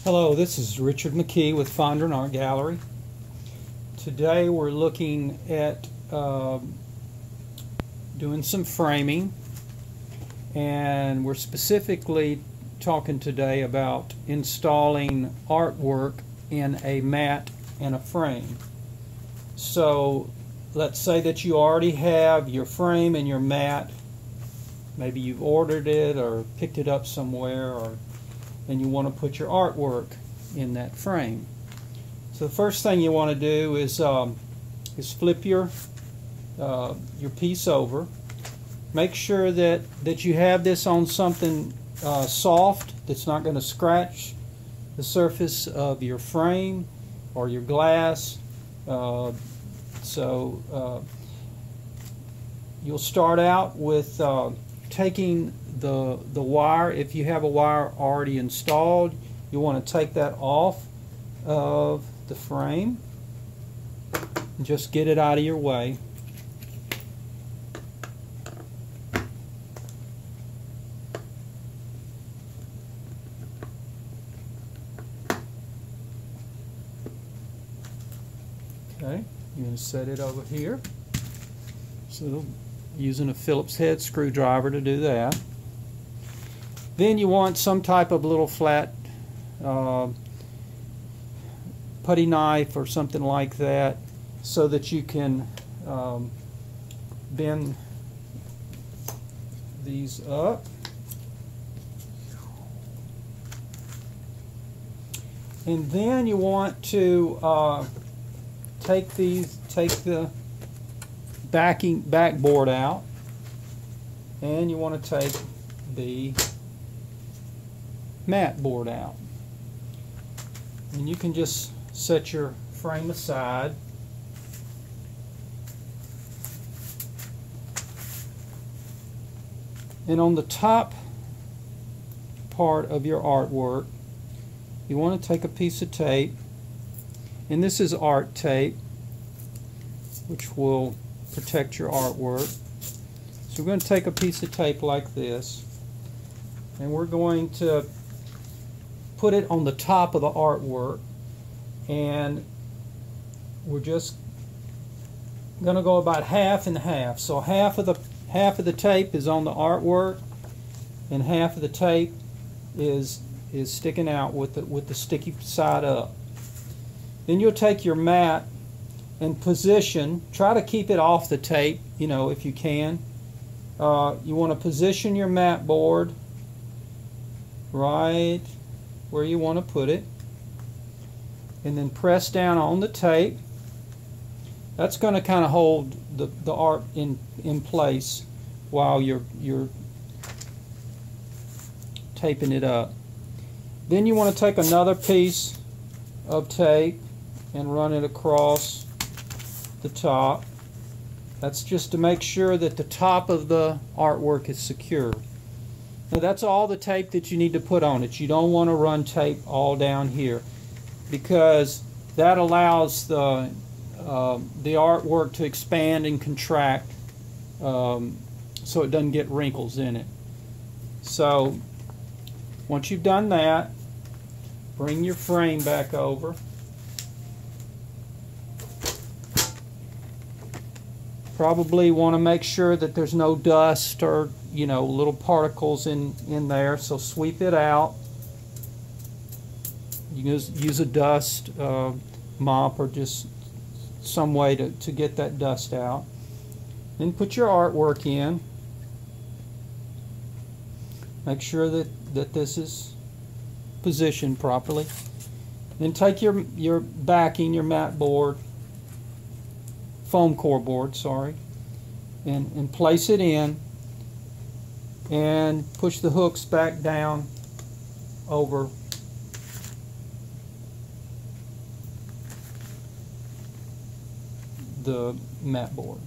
Hello, this is Richard McKey with Fondren Art Gallery. Today we're looking at doing some framing, and we're specifically talking today about installing artwork in a mat and a frame. So let's say that you already have your frame and your mat. Maybe you've ordered it or picked it up somewhere, and you want to put your artwork in that frame. So the first thing you want to do is flip your piece over. Make sure that you have this on something soft that's not going to scratch the surface of your frame or your glass. You'll start out with taking the wire. If you have a wire already installed, you want to take that off of the frame and just get it out of your way. Okay, you're going to set it over here. So using a Phillips head screwdriver to do that. Then you want some type of little flat putty knife or something like that, so that you can bend these up. And then you want to take the backboard out, and you want to take the mat board out. And you can just set your frame aside. And on the top part of your artwork, you want to take a piece of tape, and this is art tape, which will protect your artwork. So we're going to take a piece of tape like this, and we're going to put it on the top of the artwork, and we're just going to go about half and half. So half of the tape is on the artwork, and half of the tape is sticking out with the sticky side up. Then you'll take your mat and position. Try to keep it off the tape, if you can. You want to position your mat board right where you want to put it, and then press down on the tape. That's going to kind of hold the art in place while you're taping it up. Then you want to take another piece of tape and run it across the top. That's just to make sure that the top of the artwork is secure. Now that's all the tape that you need to put on it. You don't want to run tape all down here, because that allows the artwork to expand and contract, so it doesn't get wrinkles in it. So once you've done that, bring your frame back over. Probably want to make sure that there's no dust or little particles in there, so sweep it out. You can use a dust mop or just some way to get that dust out. Then put your artwork in. Make sure that this is positioned properly. Then take your backing, your mat board, foam core board, sorry, and place it in, and push the hooks back down over the mat board.